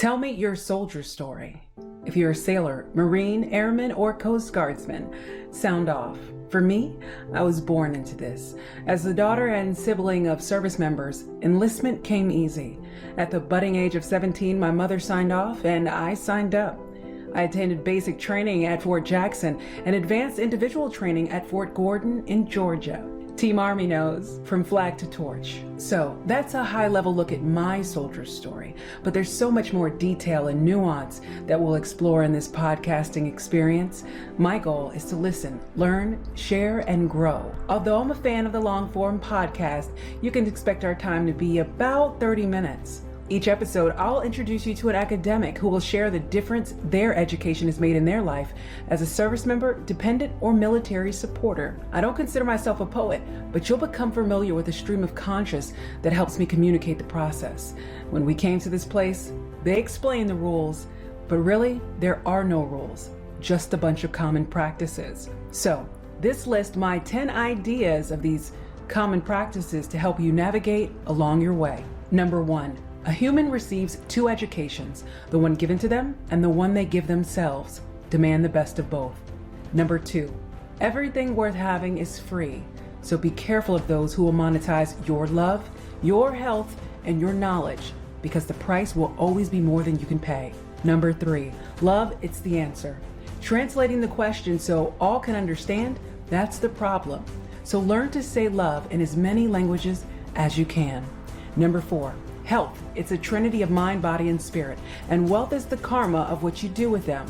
Tell me your soldier story. If you're a sailor, Marine, Airman, or Coast Guardsman, sound off. For me, I was born into this. As the daughter and sibling of service members, enlistment came easy. At the budding age of 17, my mother signed off and I signed up. I attended basic training at Fort Jackson and advanced individual training at Fort Gordon in Georgia. Team Army knows, from flag to torch. So that's a high-level look at my soldier story, but there's so much more detail and nuance that we'll explore in this podcasting experience. My goal is to listen, learn, share, and grow. Although I'm a fan of the long-form podcast, you can expect our time to be about 30 minutes. Each episode, I'll introduce you to an academic who will share the difference their education has made in their life as a service member, dependent, or military supporter. I don't consider myself a poet, but you'll become familiar with a stream of conscious that helps me communicate the process. When we came to this place, they explained the rules, but really, there are no rules, just a bunch of common practices. So, this lists my 10 ideas of these common practices to help you navigate along your way. Number 1. A human receives 2 educations, the one given to them and the one they give themselves. Demand the best of both. Number 2, everything worth having is free, so be careful of those who will monetize your love, your health, and your knowledge, because the price will always be more than you can pay. Number 3, love, it's the answer. Translating the question so all can understand, that's the problem. So learn to say love in as many languages as you can. Number 4, health, it's a trinity of mind, body, and spirit, and wealth is the karma of what you do with them.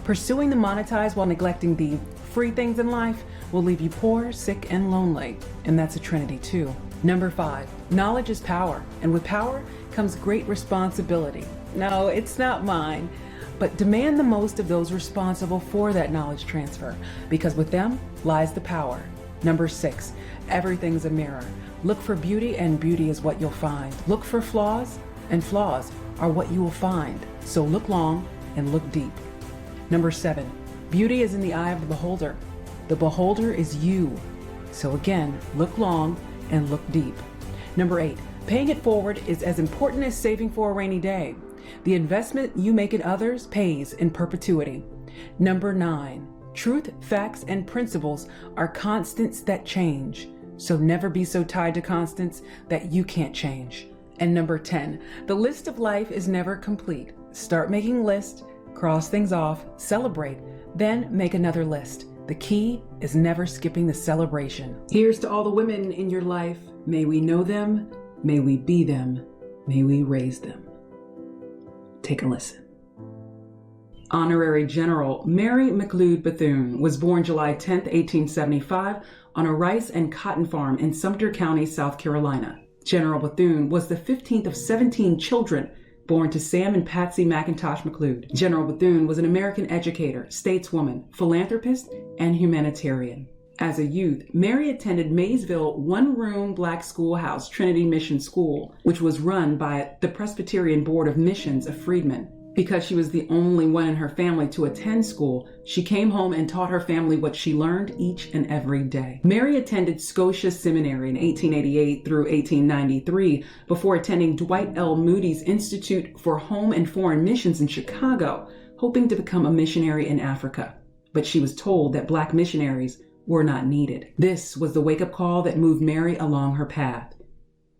Pursuing the monetized while neglecting the free things in life will leave you poor, sick, and lonely, and that's a trinity too. Number 5, knowledge is power, and with power comes great responsibility. No, it's not mine, but demand the most of those responsible for that knowledge transfer, because with them lies the power. Number 6, everything's a mirror. Look for beauty, and beauty is what you'll find. Look for flaws, and flaws are what you will find. So look long and look deep. Number 7, beauty is in the eye of the beholder. The beholder is you. So again, look long and look deep. Number 8, paying it forward is as important as saving for a rainy day. The investment you make in others pays in perpetuity. Number 9, truth, facts, and principles are constants that change. So never be so tied to constants that you can't change. And number 10, the list of life is never complete. Start making lists, cross things off, celebrate, then make another list. The key is never skipping the celebration. Here's to all the women in your life. May we know them, may we be them, may we raise them. Take a listen. Honorary General Mary McLeod Bethune was born July 10, 1875, on a rice and cotton farm in Sumter County, South Carolina. General Bethune was the 15th of 17 children born to Sam and Patsy McIntosh McLeod. General Bethune was an American educator, stateswoman, philanthropist, and humanitarian. As a youth, Mary attended Maysville one-room black schoolhouse, Trinity Mission School, which was run by the Presbyterian Board of Missions of Freedmen. Because she was the only one in her family to attend school, she came home and taught her family what she learned each and every day. Mary attended Scotia Seminary in 1888 through 1893 before attending Dwight L. Moody's Institute for Home and Foreign Missions in Chicago, hoping to become a missionary in Africa. But she was told that black missionaries were not needed. This was the wake-up call that moved Mary along her path.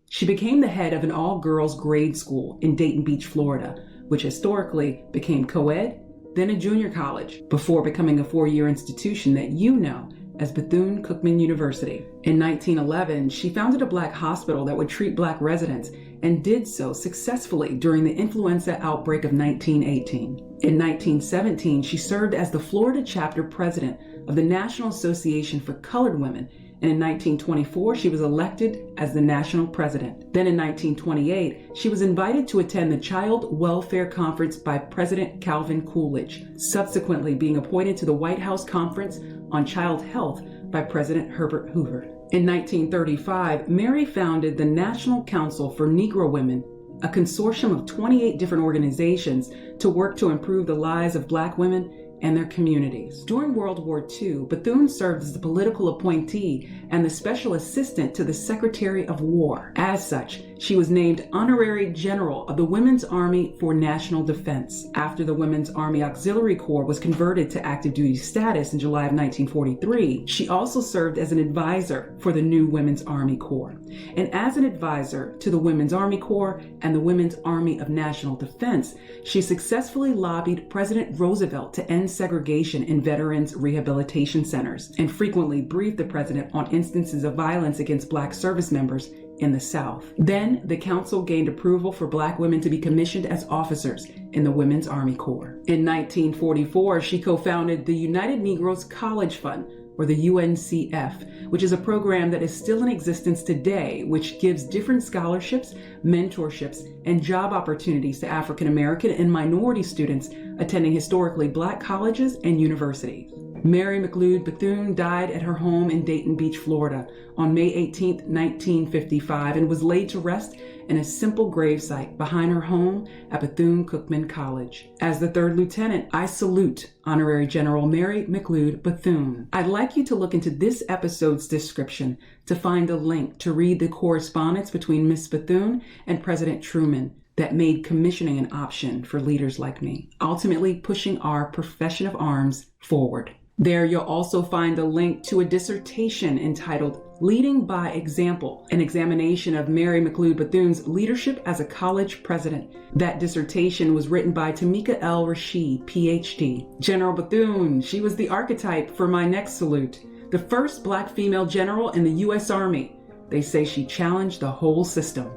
She became the head of an all-girls grade school in Dayton Beach, Florida, which historically became co-ed, then a junior college, before becoming a 4-year institution that you know as Bethune-Cookman University. In 1911, she founded a black hospital that would treat black residents and did so successfully during the influenza outbreak of 1918. In 1917, she served as the Florida chapter president of the National Association for Colored Women, and in 1924, she was elected as the national president. Then in 1928, she was invited to attend the Child Welfare Conference by President Calvin Coolidge, subsequently being appointed to the White House Conference on Child Health by President Herbert Hoover. In 1935, Mary founded the National Council for Negro Women, a consortium of 28 different organizations to work to improve the lives of black women and their communities. During World War II, Bethune served as the political appointee and the Special Assistant to the Secretary of War. As such, she was named Honorary General of the Women's Army for National Defense. After the Women's Army Auxiliary Corps was converted to active duty status in July of 1943, she also served as an advisor for the new Women's Army Corps. And as an advisor to the Women's Army Corps and the Women's Army of National Defense, she successfully lobbied President Roosevelt to end segregation in veterans' rehabilitation centers and frequently briefed the president on instances of violence against Black service members in the South. Then, the council gained approval for Black women to be commissioned as officers in the Women's Army Corps. In 1944, she co-founded the United Negroes College Fund, or the UNCF, which is a program that is still in existence today, which gives different scholarships, mentorships, and job opportunities to African American and minority students attending historically Black colleges and universities. Mary McLeod Bethune died at her home in Dayton Beach, Florida on May 18, 1955, and was laid to rest in a simple gravesite behind her home at Bethune-Cookman College. As the 3rd Lieutenant, I salute Honorary General Mary McLeod Bethune. I'd like you to look into this episode's description to find a link to read the correspondence between Miss Bethune and President Truman that made commissioning an option for leaders like me, ultimately pushing our profession of arms forward. There you'll also find a link to a dissertation entitled Leading by Example, an examination of Mary McLeod Bethune's leadership as a college president. That dissertation was written by Timeka L. Rashid, PhD. General Bethune, she was the archetype for my next salute, the first Black female general in the U.S. Army. They say she challenged the whole system.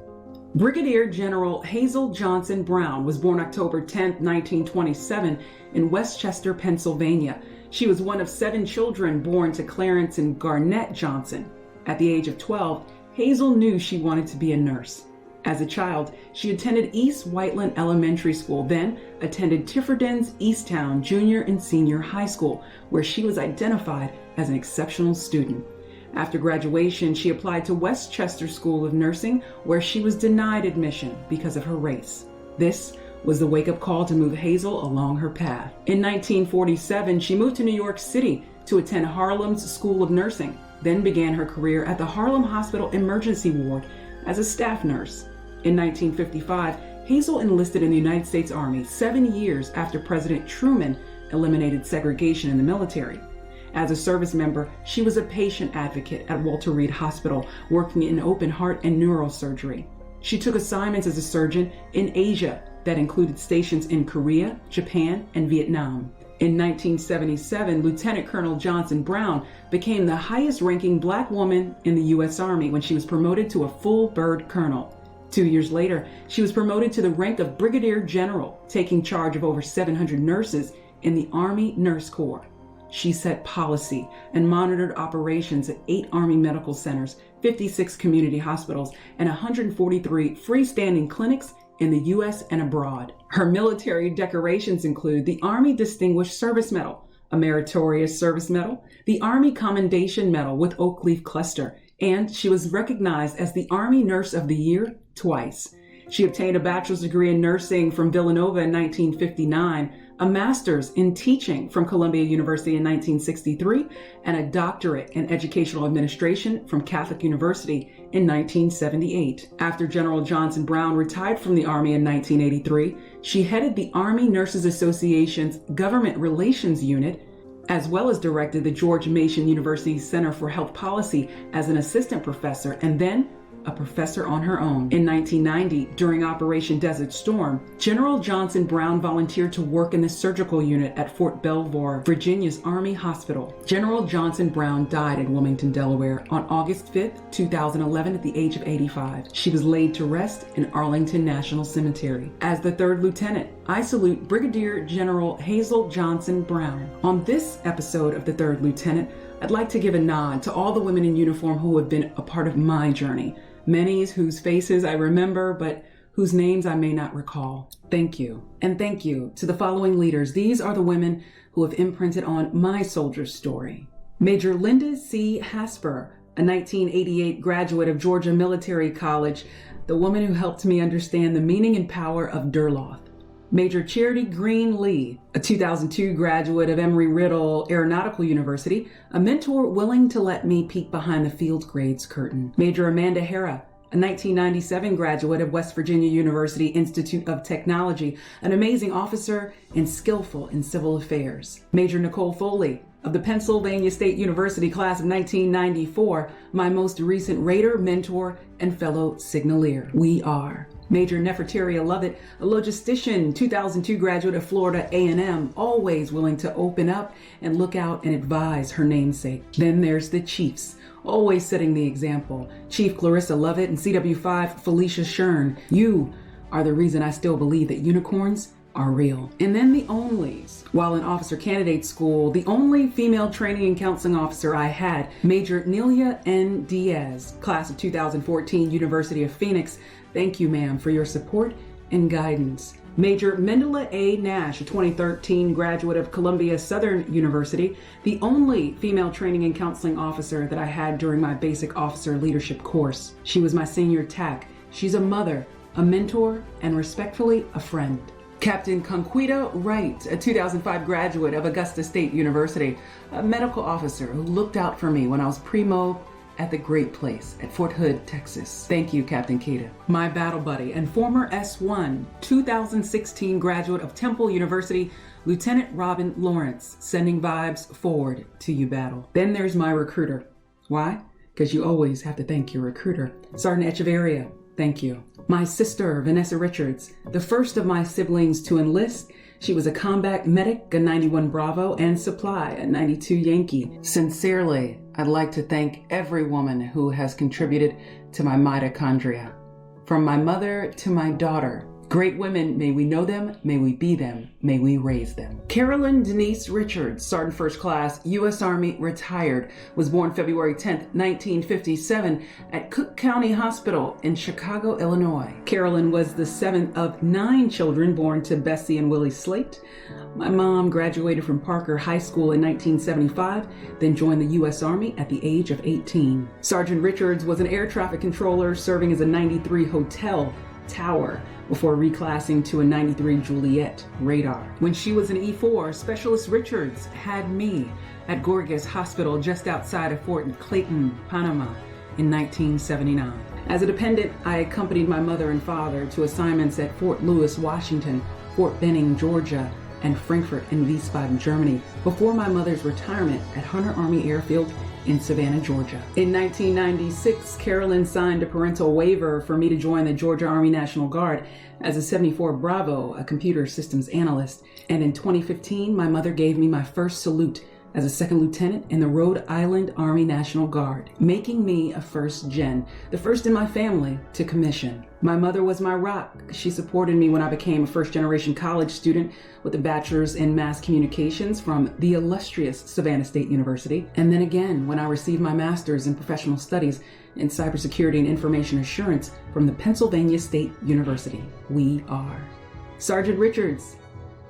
Brigadier General Hazel Johnson Brown was born October 10, 1927 in Westchester, Pennsylvania. She was one of 7 children born to Clarence and Garnett Johnson. At the age of 12, Hazel knew she wanted to be a nurse. As a child, she attended East Whiteland Elementary School, then attended Tiffordens Easttown Junior and Senior High School, where she was identified as an exceptional student. After graduation, she applied to Westchester School of Nursing, where she was denied admission because of her race. This was the wake-up call to move Hazel along her path. In 1947, she moved to New York City to attend Harlem's School of Nursing, then began her career at the Harlem Hospital Emergency Ward as a staff nurse. In 1955, Hazel enlisted in the United States Army 7 years after President Truman eliminated segregation in the military. As a service member, she was a patient advocate at Walter Reed Hospital, working in open heart and neurosurgery. She took assignments as a surgeon in Asia that included stations in Korea, Japan, and Vietnam. In 1977, Lieutenant Colonel Johnson Brown became the highest-ranking Black woman in the U.S. Army when she was promoted to a full bird colonel. 2 years later, she was promoted to the rank of Brigadier General, taking charge of over 700 nurses in the Army Nurse Corps. She set policy and monitored operations at 8 Army medical centers, 56 community hospitals, and 143 freestanding clinics in the U.S. and abroad. Her military decorations include the Army Distinguished Service Medal, a Meritorious Service Medal, the Army Commendation Medal with Oak Leaf Cluster, and she was recognized as the Army Nurse of the Year twice. She obtained a bachelor's degree in nursing from Villanova in 1959, a master's in teaching from Columbia University in 1963, and a doctorate in educational administration from Catholic University in 1978. After General Johnson Brown retired from the Army in 1983, she headed the Army Nurses Association's Government Relations Unit, as well as directed the George Mason University Center for Health Policy as an assistant professor, and then a professor on her own. In 1990, during Operation Desert Storm, General Johnson Brown volunteered to work in the surgical unit at Fort Belvoir, Virginia's Army Hospital. General Johnson Brown died in Wilmington, Delaware on August 5, 2011 at the age of 85. She was laid to rest in Arlington National Cemetery. As the 3rd Lieutenant, I salute Brigadier General Hazel Johnson Brown. On this episode of the 3rd Lieutenant, I'd like to give a nod to all the women in uniform who have been a part of my journey. Many whose faces I remember, but whose names I may not recall. Thank you. And thank you to the following leaders. These are the women who have imprinted on my soldier's story. Major Linda C. Hasper, a 1988 graduate of Georgia Military College, the woman who helped me understand the meaning and power of Durloth. Major Charity Green Lee, a 2002 graduate of Emory-Riddle Aeronautical University, a mentor willing to let me peek behind the field grades curtain. Major Amanda Hara, a 1997 graduate of West Virginia University Institute of Technology, an amazing officer and skillful in civil affairs. Major Nicole Foley, of the Pennsylvania State University class of 1994, my most recent raider, mentor, and fellow signaleer. We are. Major Nefertaria Lovett, a logistician, 2002 graduate of Florida A&M, always willing to open up and look out and advise her namesake. Then there's the Chiefs, always setting the example. Chief Clarissa Lovett and CW5 Felicia Shern, you are the reason I still believe that unicorns are real. And then the onlys. While in officer candidate school, the only female training and counseling officer I had, Major Nelia N. Diaz, class of 2014, University of Phoenix. Thank you, ma'am, for your support and guidance. Major Mendela A. Nash, a 2013 graduate of Columbia Southern University, the only female training and counseling officer that I had during my basic officer leadership course. She was my senior TAC. She's a mother, a mentor, and respectfully, a friend. Captain Conquita Wright, a 2005 graduate of Augusta State University, a medical officer who looked out for me when I was primo at the Great Place at Fort Hood, Texas. Thank you, Captain Keita. My battle buddy and former S1, 2016 graduate of Temple University, Lieutenant Robin Lawrence, sending vibes forward to you, battle. Then there's my recruiter. Why? Because you always have to thank your recruiter. Sergeant Echeverria, thank you. My sister, Vanessa Richards, the first of my siblings to enlist. She was a combat medic, a 91 Bravo, and supply, a 92 Yankee. Sincerely, I'd like to thank every woman who has contributed to my mitochondria. From my mother to my daughter. Great women, may we know them, may we be them, may we raise them. Carolyn Denise Richards, Sergeant First Class, U.S. Army, retired, was born February 10th, 1957 at Cook County Hospital in Chicago, Illinois. Carolyn was the seventh of 9 children born to Bessie and Willie Slate. My mom graduated from Parker High School in 1975, then joined the U.S. Army at the age of 18. Sergeant Richards was an air traffic controller serving as a 93 Hotel Tower before reclassing to a 93 Juliet radar. When she was an E4, Specialist Richards had me at Gorgas Hospital just outside of Fort Clayton, Panama in 1979. As a dependent, I accompanied my mother and father to assignments at Fort Lewis, Washington, Fort Benning, Georgia, and Frankfurt and Wiesbaden, Germany, before my mother's retirement at Hunter Army Airfield in Savannah, Georgia. In 1996, Carolyn signed a parental waiver for me to join the Georgia Army National Guard as a 74 Bravo, a computer systems analyst. And in 2015, my mother gave me my first salute as a second lieutenant in the Rhode Island Army National Guard, making me a first gen, the first in my family to commission. My mother was my rock. She supported me when I became a first-generation college student with a bachelor's in mass communications from the illustrious Savannah State University, and then again when I received my master's in professional studies in cybersecurity and information assurance from the Pennsylvania State University. We are. Sergeant Richards,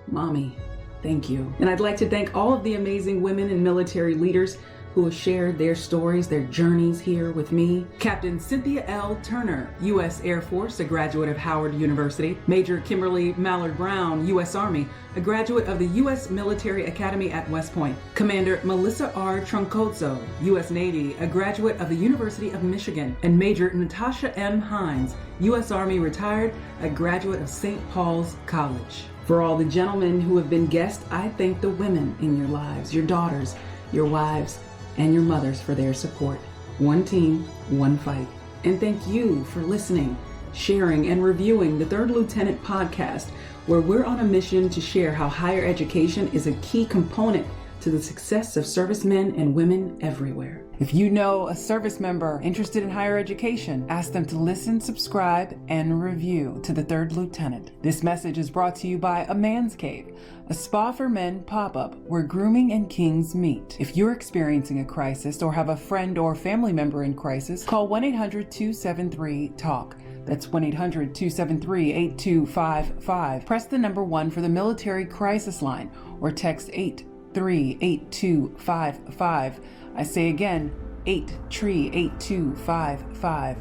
Mommy, thank you. And I'd like to thank all of the amazing women and military leaders who have shared their stories, their journeys here with me. Captain Cynthia L. Turner, U.S. Air Force, a graduate of Howard University. Major Kimberly Mallard Brown, U.S. Army, a graduate of the U.S. Military Academy at West Point. Commander Melissa R. Troncozo, U.S. Navy, a graduate of the University of Michigan. And Major Natasha M. Hines, U.S. Army, retired, a graduate of St. Paul's College. For all the gentlemen who have been guests, I thank the women in your lives, your daughters, your wives, and your mothers for their support. One team, one fight. And thank you for listening, sharing, and reviewing the Third Lieutenant podcast, where we're on a mission to share how higher education is a key component to the success of servicemen and women everywhere. If you know a service member interested in higher education, ask them to listen, subscribe, and review to the Third Lieutenant. This message is brought to you by A Man's Cave, a spa for men pop-up where grooming and kings meet. If you're experiencing a crisis or have a friend or family member in crisis, call 1-800-273-TALK. That's 1-800-273-8255. Press the number 1 for the military crisis line or text 838255. I say again, 838255.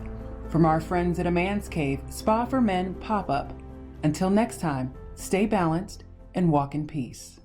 From our friends at A Man's Cave, Spa for Men pop-up. Until next time, stay balanced, and walk in peace.